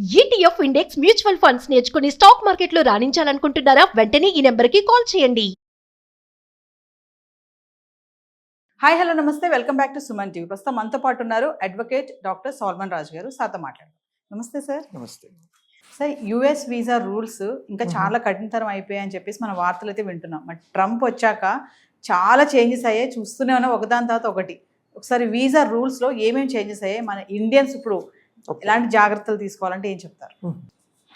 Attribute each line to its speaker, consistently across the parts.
Speaker 1: ETF index mutual funds నేర్చుకుని stock మార్కెట్లో రాణించాలనుకుంటున్నారా? వెంటనే ఈ నెంబర్కి కాల్ చేయండి.
Speaker 2: హాయ్ హలో నమస్తే, welcome back to Suman TV. ప్రస్తుతం మనతో పాటు ఉన్నారు అడ్వకేట్ డాక్టర్ సాల్మన్ రాజు గారు. సార్తో మాట్లాడారు. నమస్తే సార్.
Speaker 3: నమస్తే
Speaker 2: సార్, యుఎస్ వీసా రూల్స్ ఇంకా చాలా కఠినతరం అయిపోయాయని చెప్పేసి మన వార్తలు అయితే వింటున్నాం. మరి ట్రంప్ వచ్చాక చాలా చేంజెస్ అయ్యాయి, చూస్తూనే ఉన్నాం ఒకదాని తర్వాత ఒకటి. ఒకసారి వీసా రూల్స్లో ఏమేమి చేంజెస్ అయ్యాయి, మన ఇండియన్స్ ఇప్పుడు ఎలాంటి జాగ్రత్తలు తీసుకోవాలంటే ఏం చెప్తారు?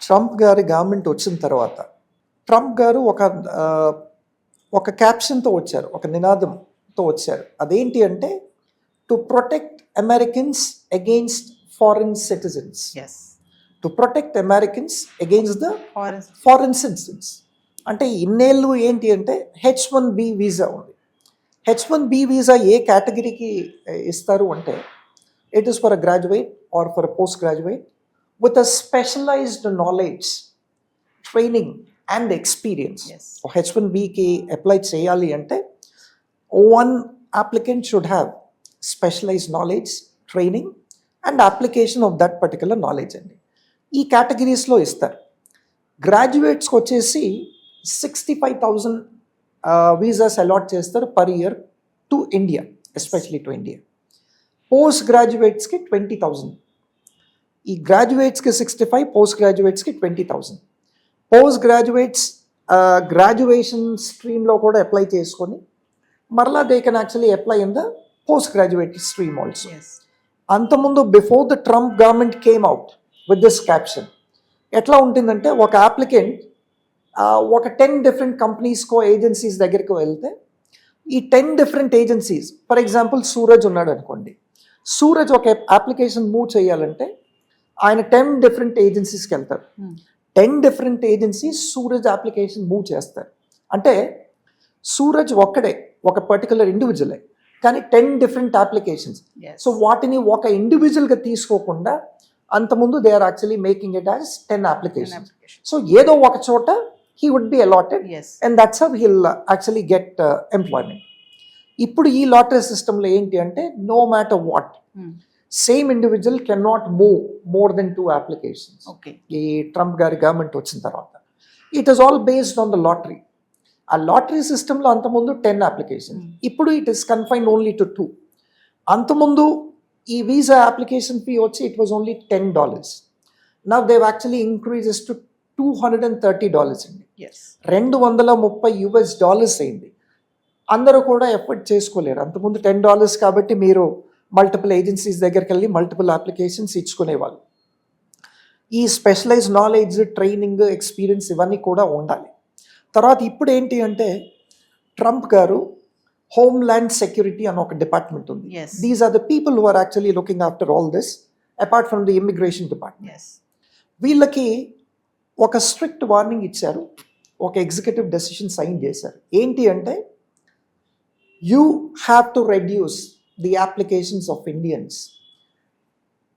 Speaker 3: ట్రంప్ గారి గవర్నమెంట్ వచ్చిన తర్వాత ట్రంప్ గారు ఒక క్యాప్షన్తో వచ్చారు, ఒక నినాదంతో వచ్చారు. అదేంటి అంటే to protect Americans against foreign citizens, to protect Americans against the foreign citizens. అంటే ఇన్నేళ్ళు ఏంటి అంటే H1B వీసా ఉంది. H1B వీసా ఏ కేటగిరీకి ఇస్తారు అంటే it is for a graduate or for a postgraduate with a specialized knowledge, training and experience. For H1B ki apply cheyali ante one applicant should have specialized knowledge, training and application of that particular knowledge andi. Ee categories lo istaru. Graduates ko vachesi 65,000 visas allot chestaru per year to India, especially to India. Post గ్రాడ్యుయేట్స్కి 20,000. ఈ గ్రాడ్యుయేట్స్కి 65, post గ్రాడ్యుయేట్స్కి 20,000. Post graduates graduation స్ట్రీమ్లో కూడా apply చేసుకొని మరలా they can actually apply in the post graduate stream also. అంతకుముందు before the Trump government came out with this caption ఎట్లా ఉంటుందంటే ఒక అప్లికెంట్ ఒక 10 డిఫరెంట్ కంపెనీస్కో ఏజెన్సీస్ దగ్గరికి వెళ్తే ఈ 10 different agencies, for example Suraj ఉన్నాడు అనుకోండి, సూరజ్ ఒక అప్లికేషన్ మూవ్ చేయాలంటే ఆయన 10 డిఫరెంట్ ఏజెన్సీస్కి వెళ్తారు. 10 different agencies Suraj application move చేస్తారు. అంటే సూరజ్ ఒక్కడే ఒక పర్టికులర్ ఇండివిజువలే, కానీ 10 డిఫరెంట్ అప్లికేషన్స్. సో వాటిని ఒక ఇండివిజువల్గా తీసుకోకుండా అంతకుముందు they are actually making it as 10 applications. So ఏదో ఒక చోట he would be allotted, and that's how he'll actually get employment. ఇప్పుడు ఈ లాటరీ సిస్టంలో ఏంటి అంటే no matter what same individual can not move more than 2 applications. ఈ Trump గారి గవర్నమెంట్ వచ్చిన తర్వాత it is all based on the lottery. ఆ లాటరీ సిస్టంలో అంతకుముందు 10 అప్లికేషన్, ఇప్పుడు it is confined only to 2. అంతకుముందు ఈ వీసా అప్లికేషన్ ఫీ వచ్చి it was only $10. Now they've actually increases to $230 అండి. $230 అయింది. అందరూ కూడా ఎఫర్ట్ చేసుకోలేరు. అంతకుముందు $10 కాబట్టి మీరు మల్టిపుల్ ఏజెన్సీస్ దగ్గరికి వెళ్ళి మల్టిపుల్ అప్లికేషన్స్ ఇచ్చుకునేవాళ్ళు. ఈ స్పెషలైజ్డ్ నాలెడ్జ్, ట్రైనింగ్, ఎక్స్పీరియన్స్ ఇవన్నీ కూడా ఉండాలి. తర్వాత ఇప్పుడు ఏంటి అంటే ట్రంప్ గారు హోమ్ ల్యాండ్ సెక్యూరిటీ అని ఒక డిపార్ట్మెంట్ ఉంది. These are the people who are actually looking after all this apart from the immigration department. వీళ్ళకి ఒక స్ట్రిక్ట్ వార్నింగ్ ఇచ్చారు, ఒక ఎగ్జిక్యూటివ్ డెసిషన్ సైన్ చేశారు. ఏంటి అంటే you have to reduce the applications of Indians.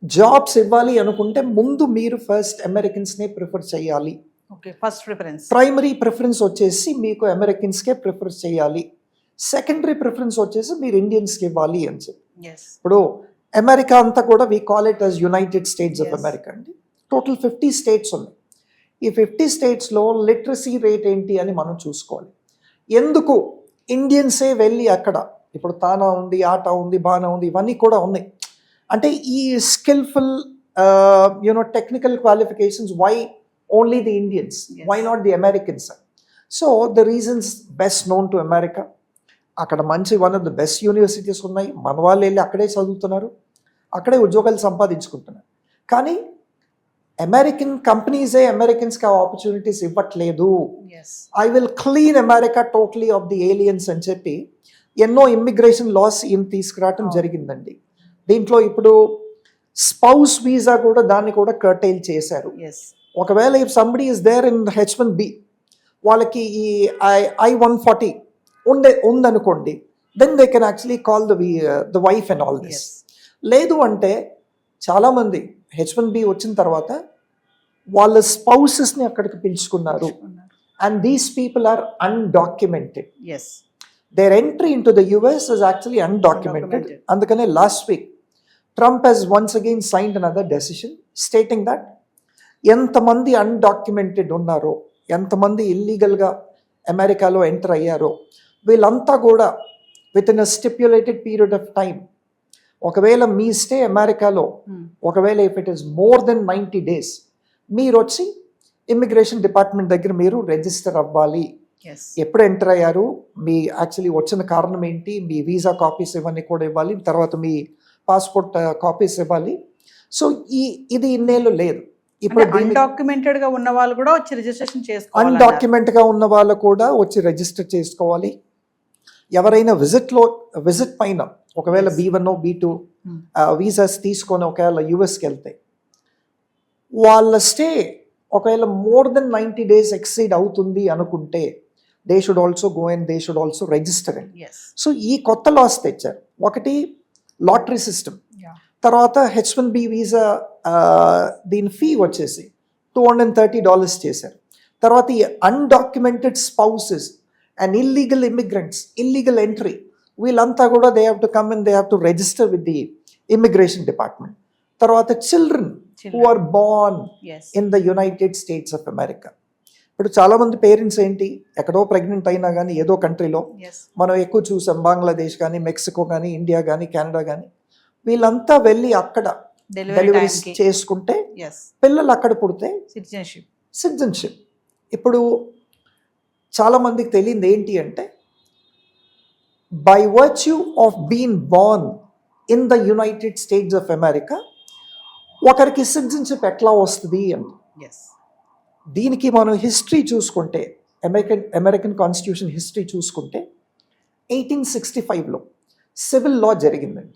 Speaker 3: Jobs ఇవ్వాలి అనుకుంటే ముందు మీరు ఫస్ట్ అమెరికన్స్నే ప్రిఫర్ చేయాలి.
Speaker 2: ఫస్ట్ ప్రిఫరెన్స్,
Speaker 3: ప్రైమరీ ప్రిఫరెన్స్ వచ్చేసి మీకు అమెరికన్స్కే ప్రిఫర్ చేయాలి. సెకండరీ ప్రిఫరెన్స్ వచ్చేసి మీరు ఇండియన్స్కి ఇవ్వాలి అని చెప్పి. ఇప్పుడు అమెరికా అంతా కూడా we call it as United States of America అండి. టోటల్ 50 స్టేట్స్ ఉన్నాయి. ఈ 50 స్టేట్స్లో లిటరసీ రేట్ ఏంటి అని మనం చూసుకోవాలి. ఎందుకు ఇండియన్సే వెళ్ళి అక్కడ ఇప్పుడు తానా ఉంది, ఆటా ఉంది, బానా ఉంది, ఇవన్నీ కూడా ఉన్నాయి. అంటే ఈ skillful technical qualifications, why only the Indians, why not the Americans? So the reasons best known to America. అక్కడ మంచి one of the best universities ఉన్నాయి. మన వాళ్ళు వెళ్ళి అక్కడే చదువుతున్నారు, అక్కడే ఉద్యోగాలు సంపాదించుకుంటున్నారు. కానీ అమెరికన్ కంపెనీసే అమెరికన్స్కి ఆ ఆపర్చునిటీస్ ఇవ్వట్లేదు. I will clean America totally of the aliens అని చెప్పి ఎన్నో ఇమ్మిగ్రేషన్ లాస్ తీసుకురావటం జరిగిందండి. దీంట్లో ఇప్పుడు స్పౌస్ వీసా కూడా దాన్ని కూడా కర్టైల్ చేశారు. ఒకవేళ if somebody is there in H1B, వాళ్ళకి ఈ I-140 ఉందనుకోండి, then they can actually call the wife and all this. లేదు అంటే చాలామంది H1B వచ్చిన తర్వాత వాళ్ళ స్పౌసెస్ని అక్కడికి పిలుచుకున్నారు. And these people are undocumented. Their entry into the US is actually undocumented. Andukane last week Trump has once again signed another decision stating that ఎంతమంది అన్డాక్యుమెంటెడ్ ఉన్నారో, ఎంతమంది ఇల్లీగల్గా అమెరికాలో ఎంటర్ అయ్యారో వీళ్ళంతా కూడా with in a stipulated period of time, ఒకవేళ మీ stay అమెరికాలో ఒకవేళ if it is more than 90 days మీరు వచ్చి ఇమ్మిగ్రేషన్ డిపార్ట్మెంట్ దగ్గర మీరు రిజిస్టర్ అవ్వాలి. ఎప్పుడు ఎంటర్ అయ్యారు, మీ యాక్చువల్లీ వచ్చిన కారణం ఏంటి, మీ వీసా కాపీస్ ఇవన్నీ కూడా ఇవ్వాలి, తర్వాత మీ పాస్పోర్ట్ కాపీస్ ఇవ్వాలి. సో ఇది ఇన్నేళ్ళు లేదు. ఇప్పుడు
Speaker 2: అన్డాక్యుమెంటెడ్ గా ఉన్న వాళ్ళు కూడా వచ్చి రిజిస్ట్రేషన్ చేసుకోవాలి.
Speaker 3: అన్డాక్యుమెంట్ గా ఉన్న వాళ్ళు కూడా వచ్చి రిజిస్టర్ చేసుకోవాలి. ఎవరైనా విజిట్ పైన ఒకవేళ B1 B2 వీసాస్ తీసుకొని ఒకవేళ యుఎస్కి వెళ్తే వాళ్ళ స్టే ఒకవేళ మోర్ దెన్ 90 days ఎక్సీడ్ అవుతుంది అనుకుంటే they should also go and they should also register అండి. సో ఈ కొత్త లాస్ తెచ్చారు. ఒకటి లాటరీ సిస్టమ్, తర్వాత H1B వీసా దీని ఫీ వచ్చేసి $230 చేశారు. తర్వాత ఈ undocumented spouses and illegal immigrants, illegal entry, వీళ్ళంతా కూడా they have to come and they have to register with the immigration department. తర్వాత children who are born in the United States of America. ఇప్పుడు చాలా మంది పేరెంట్స్ ఏంటి, ఎక్కడో pregnant అయినా కానీ ఏదో కంట్రీలో, మనం ఎక్కువ చూసాం బంగ్లాదేశ్ కానీ, మెక్సికో కానీ, ఇండియా కానీ, కెనడా కానీ, వీళ్ళంతా వెళ్ళి అక్కడ డెలివరీ చేసుకుంటే పిల్లలు అక్కడ పుడితే సిటిజన్షిప్. ఇప్పుడు చాలా మందికి తెలియదు ఏంటి అంటే, by virtue of been born in the United States of America ఒకరికి సిటిజన్షిప్ ఎట్లా వస్తుంది అంటే, దీనికి మనం హిస్టరీ చూసుకుంటే, అమెరికన్ కాన్స్టిట్యూషన్ హిస్టరీ చూసుకుంటే 1865లో సివిల్ లా జరిగిందండి.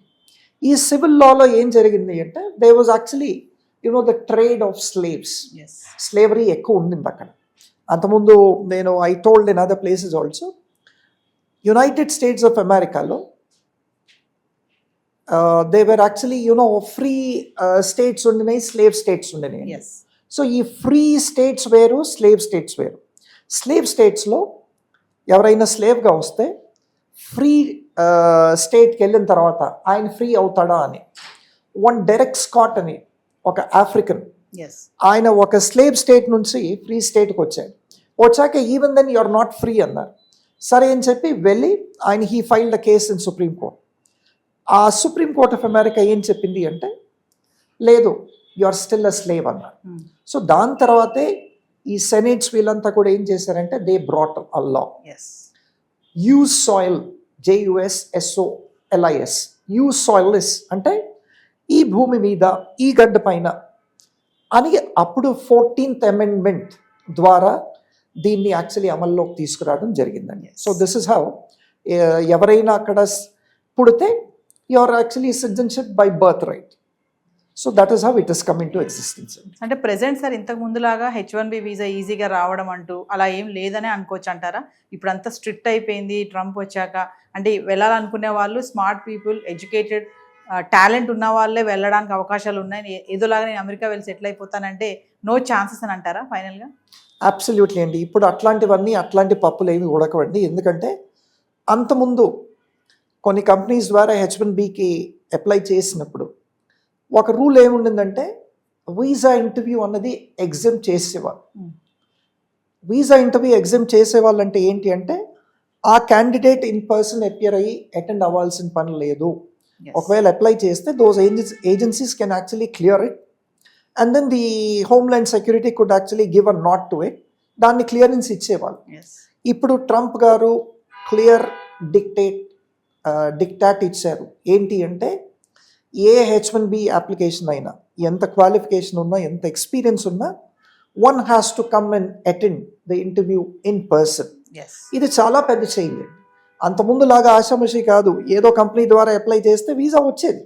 Speaker 3: ఈ సివిల్ లాలో ఏం జరిగింది అంటే, they was actually the trade of slaves. Slavery ఎక్కువ ఉండింది అక్కడ. అంతకుముందు I told in other places also, United States of అమెరికాలో they were actually free states ఉండినాయి, స్లేవ్ స్టేట్స్ ఉండినాయి. సో ఈ ఫ్రీ స్టేట్స్ వేరు, స్లేవ్ స్టేట్స్ వేరు. స్లేవ్ స్టేట్స్లో ఎవరైనా స్లేవ్గా వస్తే ఫ్రీ స్టేట్కి వెళ్ళిన తర్వాత ఆయన ఫ్రీ అవుతాడా అని, డెరెక్ స్కాట్ అని ఒక ఆఫ్రికన్, ఆయన ఒక స్లేవ్ స్టేట్ నుంచి ఫ్రీ స్టేట్కి వచ్చాక even then you are not free అన్నారు. సరే అని చెప్పి వెళ్ళి ఆయన he filed a case in supreme court. ఆ సుప్రీం కోర్ట్ ఆఫ్ అమెరికా ఏం చెప్పింది అంటే, లేదు, you are still a slave అన్నారు. సో దాని తర్వాతే ఈ సెనేట్స్ వీళ్ళంతా కూడా ఏం చేశారంటే, they brought a law, jus soli, JUSSOLIS, jus solis అంటే ఈ భూమి మీద, ఈ గడ్డ పైన అని. అప్పుడు 14th Amendment ద్వారా దీన్ని యాక్చువల్లీ అమల్లోకి తీసుకురావడం జరిగిందండి. సో దిస్ ఇస్ హౌ ఎవరైనా అక్కడ పుడితే you are actually citizenship by birth right. So that is how it is coming to existence.
Speaker 2: అంటే ప్రెసెంట్ సార్ ఇంతకు ముందులాగా H1B వీసా ఈజీగా రావడం అంటూ అలా ఏం లేదనే అనుకోవచ్చు అంటారా? ఇప్పుడు అంతా స్ట్రిక్ట్ అయిపోయింది ట్రంప్ వచ్చాక. అంటే వెళ్ళాలనుకునే వాళ్ళు, స్మార్ట్ పీపుల్, ఎడ్యుకేటెడ్, టాలెంట్ ఉన్న వాళ్ళే వెళ్ళడానికి అవకాశాలు ఉన్నాయి. ఏదోలాగా నేను అమెరికా వెళ్ళి సెటిల్ అయిపోతానంటే నో ఛాన్సెస్ అని అంటారా ఫైనల్గా?
Speaker 3: అబ్సల్యూట్లీ అండి. ఇప్పుడు అట్లాంటి పప్పులు ఏమి ఉడకవండి. ఎందుకంటే అంతకుముందు కొన్ని కంపెనీస్ ద్వారా H1Bకి అప్లై చేసినప్పుడు ఒక రూల్ ఏముండిందంటే, వీసా ఇంటర్వ్యూ అన్నది ఎగ్జామ్ చేసేవాళ్ళు. వీసా ఇంటర్వ్యూ ఎగ్జామ్ చేసేవాళ్ళు అంటే ఏంటి అంటే, ఆ క్యాండిడేట్ ఇన్ పర్సన్ అపియర్ అయ్యి అటెండ్ అవ్వాల్సిన పని లేదు. ఒకవేళ అప్లై చేస్తే those agencies can actually clear it and then the homeland security could actually give a nod to it. దాన్ని క్లియరెన్స్ ఇచ్చేవాళ్ళు. ఇప్పుడు ట్రంప్ గారు క్లియర్ డిక్టాట్ ఇచ్చారు. ఏంటి అంటే, ఏ H1B అప్లికేషన్ అయినా, ఎంత క్వాలిఫికేషన్ ఉన్నా, ఎంత ఎక్స్పీరియన్స్ ఉన్నా, one has to come and attend the interview in person. ఇది చాలా పెద్ద చేంజ్. అంతకుముందు లాగా ఆషామాషి కాదు, ఏదో కంపెనీ ద్వారా అప్లై చేస్తే వీసా వచ్చేది.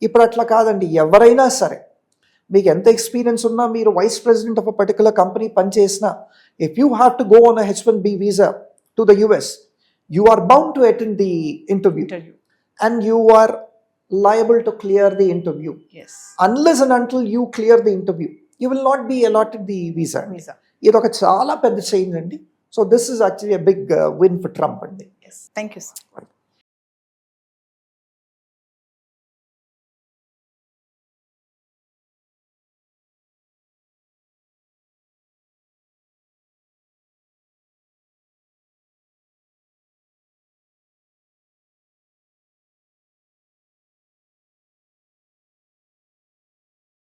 Speaker 3: ఇప్పుడు అట్లా కాదండి. ఎవరైనా సరే, మీకు ఎంత ఎక్స్పీరియన్స్ ఉన్నా, మీరు vice president of a particular company పనిచేసినా, if you have to go on a H1B visa to the US, you are bound to attend the interview and you are liable to clear the interview. Unless and until you clear the interview, you will not be allotted the visa. It is a చాలా పెద్ద change అండి. So this is actually a big win for Trump అండి.
Speaker 2: Thank you sir.